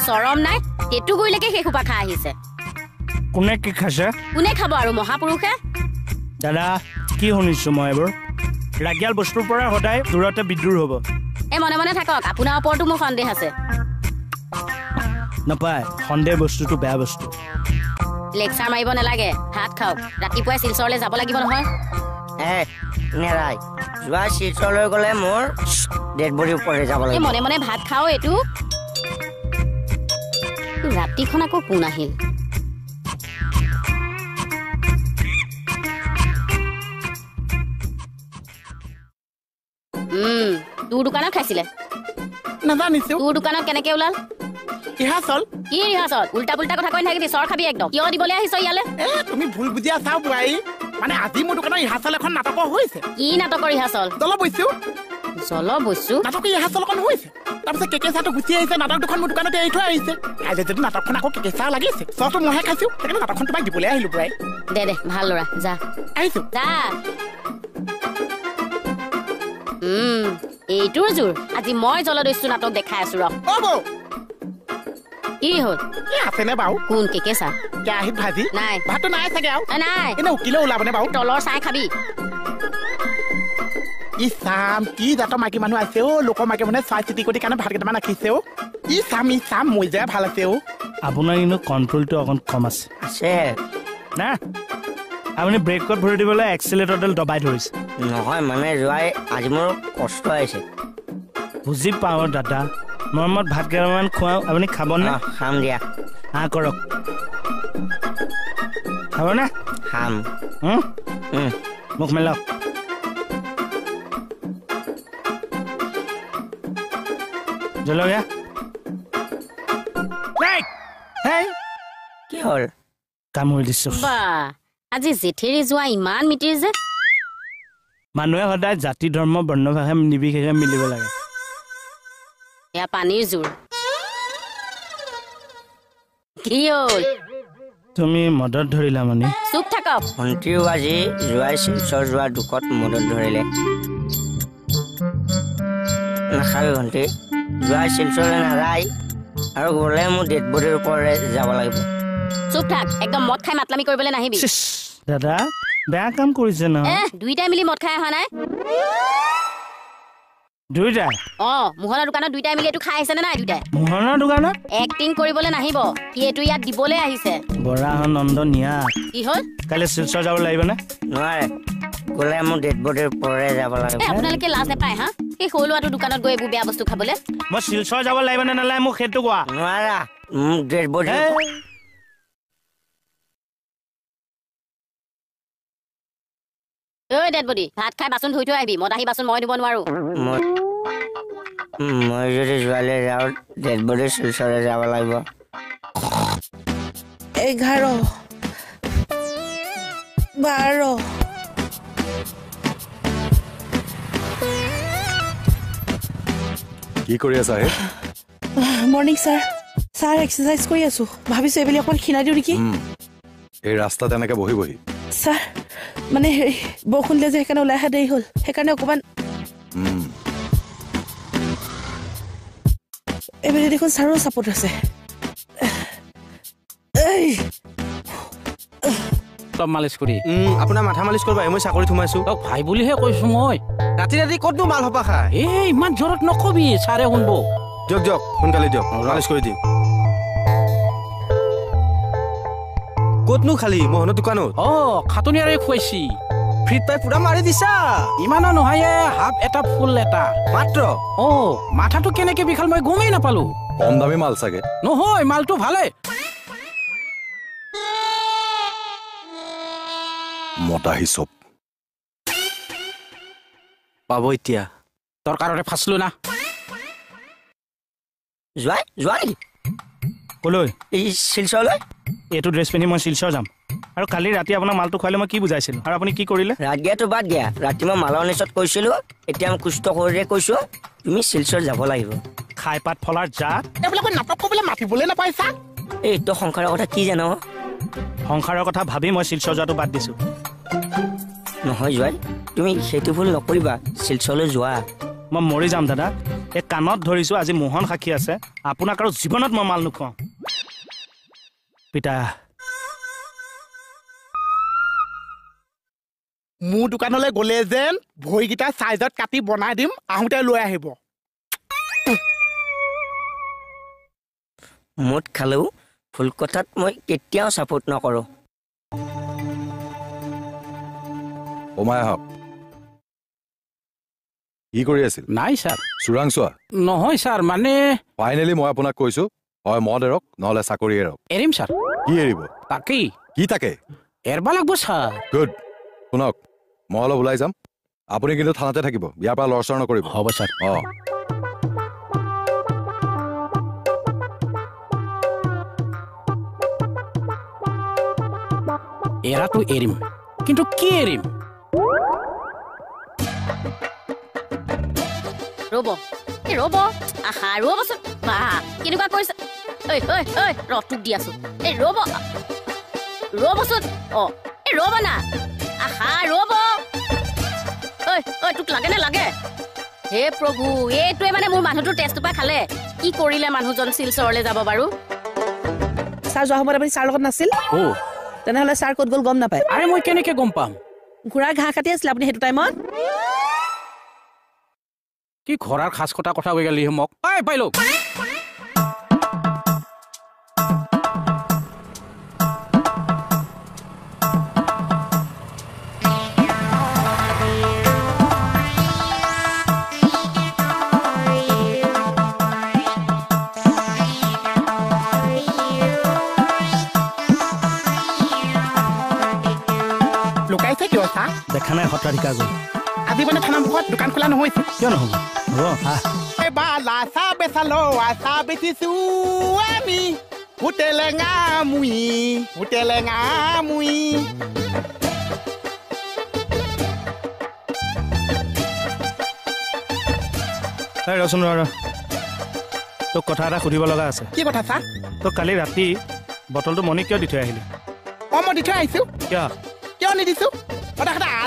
চৰম নাই তেতু গইলেকে হেখুপা খা আহিছে কোনে কি খাইছে কোনে খাব আৰু মহাপুৰুষে দাদা কি শুনিছো মই এবাৰ ৰাগিয়াল বস্তুৰ পৰা হদাই দূৰতে বিদ্ৰুৰ হ'ব এ মনে মনে থাকক আপোনাৰ ওপৰতো মোৰ সন্দেহ আছে নাপায় সন্দেহ বস্তুটো বেয়া বস্তু লেকচাৰ মাৰিব নালাগে ভাত খাওক ৰাতিপুৱাই শিলচৰলৈ যাব লাগিব নহয় নেৰাই যোৱা শিলচৰলৈ গ'লে মোৰ ডেড বডি ওপৰলৈ যাব লাগিব মনে মনে ভাত খাও এইটো ৰাতিখন আকৌ কোন আহিল তোৰ দোকানত খাইছিলে নাজানিছো তোৰ দোকানত কেনেকে ওলাল ৰিহাৰ্চল কি ৰিহাৰ্চল উল্টা পুল্টা কথা কৈ নাথাকিবি চৰ খাবি একদম কিয় দিবলৈ আহিছ ইয়ালে তুমি ভুল বুজি আছা বুঢ়াই মানে আজি মোৰ দোকানত ৰিহাৰ্চল এখন নাটক হৈছে কি নাটকৰ ৰিহাৰ্চল জল বৈছো নাটকৰ ৰিহাৰ্চল এখন হৈছে তাৰপিছত কেকেচাটো গুচি আহিছে নাটক দুখন মোৰ দোকানতে এৰি থৈ আহিছে কাইলৈ যদি নাটকখন আকৌ কেকেচা লাগিছে চৰটো মইহে খাইছো সেইকাৰণে নাটকখন তোমাক দিবলৈ আহিলো বুঢ়াই দে ভাল ল'ৰা যা আহিছো যা এইটোৰ জোৰ আজি মই জলদস্যু নাটক দেখাই আছো ৰ কি হ'ল আছেনে বাৰু কোন কেকেচা কেৰাহীত ভাজি নাই ভাতটো নাই চাগে আৰু নাই এনে উকিলে ওলাবনে বাৰু তলৰ চাই খাবি ই চাম কি জাতৰ মাইকী মানুহ আছে লোকৰ মাইকী মানুহে চাই চিটি কৰি কাৰণে ভাত কেইটামান ৰাখিছে ই চাম মই যায় ভাল আছে আপোনাৰ কিন্তু কণ্ট্ৰলটো অকণ কম আছে না আপুনি ব্ৰেকত ভৰি দিবলৈ এক্সিলেটৰডাল দবাই ধৰিছে নহয় মানে যোৱাই আজি মোৰ কষ্ট আহিছে বুজি পাওঁ দাদা মৰমত ভাত কেইটামান খুৱাওঁ আপুনি খাবনে খাম দিয়া কৰক খাবনে খাম মুখ মেলক জলকীয়া কি হ'ল কামুৰি দিছো আজি জেঠেৰি যোৱা ইমান মিতিৰ যে মানুহে সদায় জাতি ধৰ্ম বৰ্ণ ভাষা নিৰ্বিশেষে মিলিব লাগে এয়া পানীৰ জোৰ কি হ'ল তুমি মদত ধৰিলা মানে চুপ থাকক ভণ্টিও আজি যোৱাই শিলচৰ যোৱা দুখত মদত ধৰিলে নাখাবি ভণ্টি যোৱাই শিলচৰলৈ নাযায় আৰু গ'লে মোৰ ডেড বডিৰ ওপৰলৈ যাব লাগিব চুপ থাক একদম মদ খাই মাতলামি কৰিবলৈ নাহিবি দাদা বেয়া কাম কৰিছে নহয় দুইটাই মিলি মদ খাই অহা নাই দুইটাই মোহনৰ দোকানত দুইটাই মিলি এইটো খাই আহিছে নে নাই দুইটাই মোহনৰ দোকানত এক্টিং কৰিবলৈ নাহিব সি এইটো ইয়াত দিবলৈ আহিছে বৰাহন নন্দ নিয়া কি হ'ল কাইলৈ শিলচৰ যাব লাগিব নে নোৱাৰে গ'লে মোৰ ডেড বডিৰ ওপৰলৈ যাব লাগিব আপোনালোকে লাজ নাপায় হা সেই সৰু ল'ৰাটোৰ দোকানত গৈ এইবোৰ বেয়া বস্তু খাবলৈ মই শিলচৰ যাব লাগিব নে নালাগে মোক সেইটো কোৱা নোৱাৰা মোক ডেড বডি ঐ ডেড বডি ভাত খাই বাচন ধুই থৈ আহিবি মদ আহি বাচন মই ধুব নোৱাৰো মই যদি যোৱালৈ যাওঁ ডেড বডি শিলচৰলৈ যাব লাগিব 11 12 কি কৰি আছা মৰ্নিং ছাৰ এক্সাৰচাইজ কৰি আছো ভাবিছো এইবেলি অকমান খিনাই দিওঁ নেকি এই ৰাস্তাত এনেকে বহি ছাৰ মানে বৰষুণ দিলে যে সেইকাৰণে ওলাই অহা দেৰি হ'ল সেইকাৰণে অকমান এইবেলি দেখোন ছাৰো চাপৰ্ট আছে মালিচ কৰি আপোনাৰ মাথা মালিচ কৰিব মই চাকৰিত সোমাইছো ভাই বুলিহে কৈছো মই ৰাতি ক'তনো মাল হপা খায় ইমান জোৰত নকবি ছাৰে শুনব দিয়ক সোনকালে দিয়ক মালিচ কৰি দিম ক'তনো খালি মোহনৰ দোকানত খাটনিয়াৰে খুৱাইছি ফ্ৰীত পাই পুৰা মাৰি দিছা ইমানো নহয় হাফ এটা ফুল এটা মাত্ৰ মাথাটো কেনেকে বিখাল মই গমেই নাপালো কম দামী মাল চাগে নহয় মালটো ভালে মতা হিচাপ পাব এতিয়া তোৰ কাৰণে ফাঁচলো না যোৱা নেকি কলৈ এই শিলচৰলৈ এইটো ড্ৰেছ পিন্ধি মই শিলচৰ যাম আৰু কালি ৰাতি আপোনাৰ মালটো খুৱালে মই কি বুজাইছিলো আৰু আপুনি কি কৰিলে ৰাতিটো বাদ দিয়া ৰাতি মই মালৰ নিচত কৈছিলো এতিয়া মই কুষ্ট কৰিয়ে কৈছো তুমি শিলচৰ যাব লাগিব খাই পাত ফলাৰ জাত এইবিলাক নাটক কৰিবলৈ মাতিবলৈ নাপাইছা এইটো সংসাৰৰ কথা কি জানো সংসাৰৰ কথা ভাবি মই শিলচৰ যোৱাটো বাদ দিছো নহয় যোৱাই তুমি সেইটো ভুল নকৰিবা শিলচৰলৈ যোৱা মই মৰি যাম দাদা এই কাণত ধৰিছো আজি মোহন সাক্ষী আছে আপোনাক আৰু জীৱনত মই মাল নোখোৱাওঁ পিতা মোৰ দোকানলৈ গ'লে যেন ভৰিকেইটা চাইজত কাটি বনাই দিম আহোঁতে লৈ আহিব মুঠ খালেও ফুল কথাত মই কেতিয়াও ছাপোৰ্ট নকৰোঁ সোমাই আহক কি কৰি আছিল নাই ছাৰ চোৰাংচোৱা নহয় ছাৰ মানে ফাইনেলি মই আপোনাক কৈছো হয় মদ এৰক নহ'লে চাকৰি এৰক এৰিম ছাৰ কি এৰিব তাকেই কি তাকে এৰবা লাগব ছাৰ গুড শুনক মই অলপ ওলাই যাম আপুনি কিন্তু থানাতে থাকিব ইয়াৰ পৰা লৰচৰ নকৰিব হ'ব ছাৰ অঁ এৰাটো এৰিম কিন্তু কি এৰিম ৰ'ব আহা ৰ'বচোন বা কেনেকুৱা কৰিছে ঐ ৰটোক দি আছো এই ৰ'বচোন এই ৰ'ব না আহা ৰ'ব ঐ তোক লাগে নে লাগে হে প্ৰভু এইটোৱে মানে মোৰ মানুহটোৰ তেজটোপা খালে কি কৰিলে মানুহজন শিলচৰলৈ যাব বাৰু ছাৰ যোৱা সময়ত আপুনি ছাৰ লগত নাছিল তেনেহ'লে ছাৰ ক'ত গ'ল গম নাপায় আৰে মই কেনেকে গম পাম ঘোঁৰাৰ ঘাঁহ কাটি আছিলে আপুনি সেইটো টাইমত কি ঘোঁৰাৰ খাচ কটা কথা কৈ গেলি মোক ঐ পাইলো লুকাইছে কিয় চা দেখা নাই সত্ৰাধিকাৰ গ'ল আজি মানে থানা মুখত দোকান খোলা নহৈছে কিয় নহ'ব আহ এবাৰ লাচা বেচালো আচা বেচিছো আমি হোটেলেঙা মুই ৰচোন তোক কথা এটা সুধিব লগা আছে কি কথা চা তোক কালি ৰাতি বটলটো মণিক কিয় দি থৈ আহিলি মই দি থৈ আহিছো কিয় নিদিছো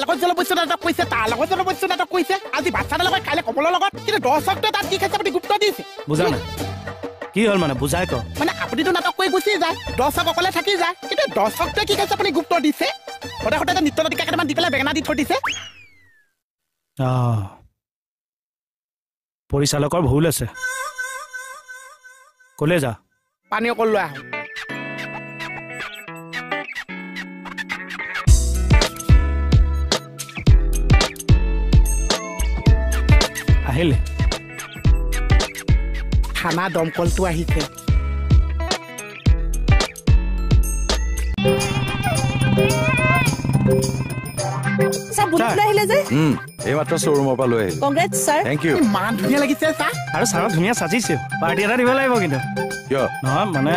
লগত জলবস্য নাটক কৰিছে তাৰ লগত জলবস্য নাটক কৰিছে আজি বাচ্চাৰ লগত কাইলৈ কমলৰ লগত কিন্তু দৰ্শকটোৱে তাত কি খাইছে আপুনি গুৰুত্ব দিছে বুজা নাই কি হ'ল মানে বুজাই ক মানে আপুনিতো নাটক কৰি গুচি যায় দৰ্শক অকলে থাকি যায় কিন্তু দৰ্শকটোৱে কি খাইছে আপুনি গুৰুত্ব দিছে সদায় নৃত্য নাটিকা কেইটামান দি পেলাই বেঙেনা দি থৈ দিছে পৰিচালকৰ ভুল আছে ক'লে যা পানী অকল লৈ আহোঁ আহিলে থানা দমকলটো আহিছে ছাৰ বুটলৈ আহিলে যে এইমাত্ৰ শ্ব'ৰুমৰ পৰা লৈ আহিলোঁ কংগ্ৰেছ ছাৰ থেংক ইউ ইমান ধুনীয়া লাগিছে চা আৰু ছাৰক ধুনীয়া সাজিছে পাৰ্টি এটা দিব লাগিব কিন্তু কিয় নহয় মানে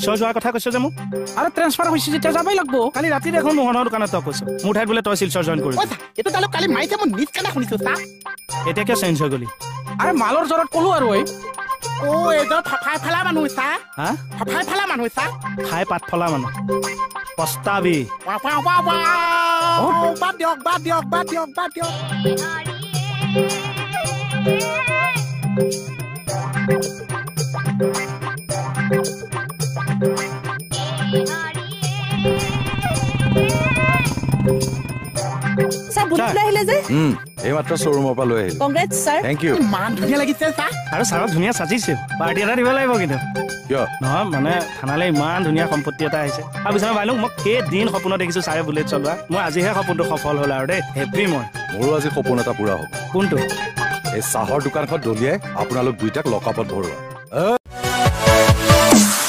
শিলচৰ যোৱাৰ কথা কৈছ যে মোক আৰু ট্ৰেন্সফাৰ হৈছে যেতিয়া যাবই লাগব কালি ৰাতি দেখোন মোহনৰ দোকানত তই কৈছ মোৰ ঠাইত বোলে তই শিলচৰ জইন কৰিবি এইটো তালৈ কালি মাৰিছে মই নিজ কাণে শুনিছো চা এতিয়া কিয় চেঞ্জ হৈ গলি আৰে মালৰ জ্বৰত ক'লো আৰু এইজন ফফাই ফালা মানুহ চা হা ফফাই ফালা মানুহ চা খাই পাত ফলা মানুহ পস্তাবি বাদ দিয়ক ছাৰ বুট লৈ আহিলে যে এইমাত্ৰ শ্ব'ৰুমৰ পৰা লৈ আহিলো কংগ্ৰেছ ছাৰ থেংক ইউ ইমান ধুনীয়া লাগিছে ছাৰ আৰু ছাৰক ধুনীয়া চাজিছে পাৰ্টি এটা দিব লাগিব কিন্তু কিয় নহয় মানে থানালৈ ইমান ধুনীয়া সম্পত্তি এটা আহিছে আৰু বিচনা ভাইলোক মই কেইদিন সপোনত দেখিছো ছাৰে বুলেট চলোৱা মই আজিহে সপোনটো সফল হ'ল আৰু দেই হেপী মই মোৰো আজি সপোন এটা পূৰা হ'ব কোনটো এই চাহৰ দোকানখন দলিয়াই আপোনালোক দুইটাক লকআপত ভৰোৱা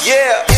Yeah.